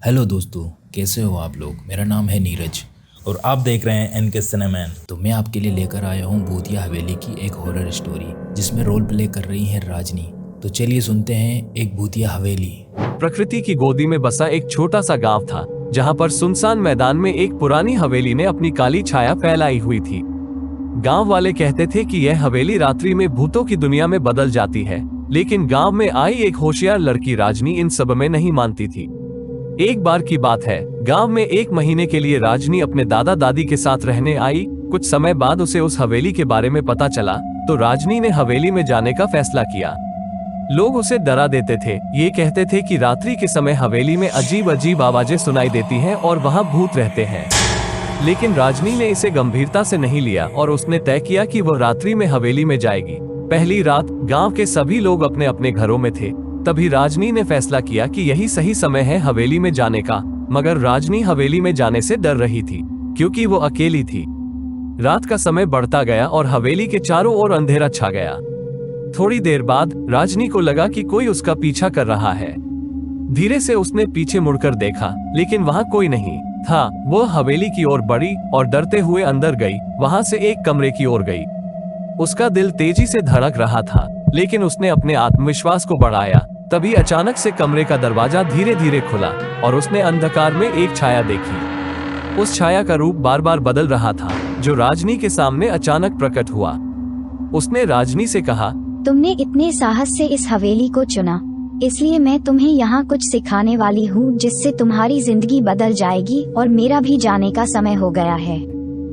Hello दोस्तों, कैसे हो आप लोग। मेरा नाम है नीरज और आप देख रहे हैं एन के सिनेमैन। तो मैं आपके लिए लेकर आया हूँ भूतिया हवेली की एक हॉरर स्टोरी जिसमें रोल प्ले कर रही है राजनी। तो चलिए सुनते हैं एक भूतिया हवेली। प्रकृति की गोदी में बसा एक छोटा सा गांव था जहां पर सुनसान मैदान में एक पुरानी हवेली ने अपनी काली छाया फैलाई हुई थी। गांव वाले कहते थे कि यह हवेली रात्रि में भूतों की दुनिया में बदल जाती है, लेकिन गांव में आई एक होशियार लड़की राजनी इन सब में नहीं मानती थी। एक बार की बात है, गांव में एक महीने के लिए राजनी अपने दादा दादी के साथ रहने आई। कुछ समय बाद उसे उस हवेली के बारे में पता चला, तो राजनी ने हवेली में जाने का फैसला किया। लोग उसे डरा देते थे, ये कहते थे कि रात्रि के समय हवेली में अजीब अजीब आवाजें सुनाई देती हैं और वहां भूत रहते हैं। लेकिन राजनी ने इसे गंभीरता से नहीं लिया और उसने तय किया कि वह रात्रि में हवेली में जाएगी। पहली रात गांव के सभी लोग अपने अपने घरों में थे। तभी राजनी ने फैसला किया कि यही सही समय है हवेली में जाने का। मगर राजनी हवेली में जाने से डर रही थी, क्योंकि वो अकेली थी। रात का समय बढ़ता गया और हवेली के चारों ओर अंधेरा छा गया। थोड़ी देर बाद राजनी को लगा कि कोई उसका पीछा कर रहा है। धीरे से उसने पीछे मुड़कर देखा, लेकिन वहां कोई नहीं था। वो हवेली की ओर बढ़ी और डरते हुए अंदर गई। वहां से एक कमरे की ओर गई। उसका दिल तेजी से धड़क रहा था, लेकिन उसने अपने आत्मविश्वास को बढ़ाया। तभी अचानक से कमरे का दरवाजा धीरे धीरे खुला और उसने अंधकार में एक छाया देखी। उस छाया का रूप बार बार बदल रहा था, जो राजनी के सामने अचानक प्रकट हुआ। उसने राजनी से कहा, तुमने इतने साहस से इस हवेली को चुना, इसलिए मैं तुम्हें यहाँ कुछ सिखाने वाली हूँ जिससे तुम्हारी जिंदगी बदल जाएगी और मेरा भी जाने का समय हो गया है।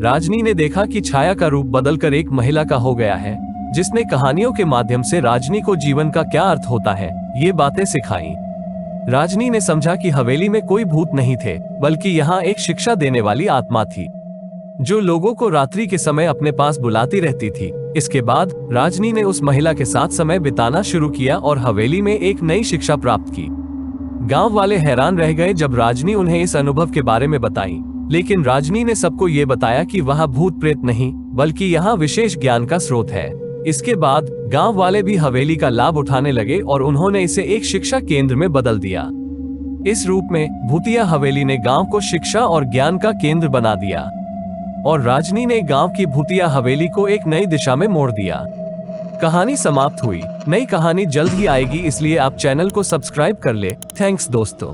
राजनी ने देखा कि छाया का रूप बदलकर एक महिला का हो गया है, जिसने कहानियों के माध्यम से राजनी को जीवन का क्या अर्थ होता है ये बातें सिखाई। राजनी ने समझा कि हवेली में कोई भूत नहीं थे, बल्कि यहाँ एक शिक्षा देने वाली आत्मा थी, जो लोगों को रात्रि के समय अपने पास बुलाती रहती थी। इसके बाद राजनी ने उस महिला के साथ समय बिताना शुरू किया और हवेली में एक नई शिक्षा प्राप्त की। गांव वाले हैरान रह गए जब राजनी उन्हें इस अनुभव के बारे में बताई, लेकिन राजनी ने सबको ये बताया कि वहाँ भूत प्रेत नहीं, बल्कि यहाँ विशेष ज्ञान का स्रोत है। इसके बाद गांव वाले भी हवेली का लाभ उठाने लगे और उन्होंने इसे एक शिक्षा केंद्र में बदल दिया। इस रूप में भूतिया हवेली ने गांव को शिक्षा और ज्ञान का केंद्र बना दिया और राजनी ने गांव की भूतिया हवेली को एक नई दिशा में मोड़ दिया। कहानी समाप्त हुई। नई कहानी जल्द ही आएगी, इसलिए आप चैनल को सब्सक्राइब कर ले। थैंक्स दोस्तों।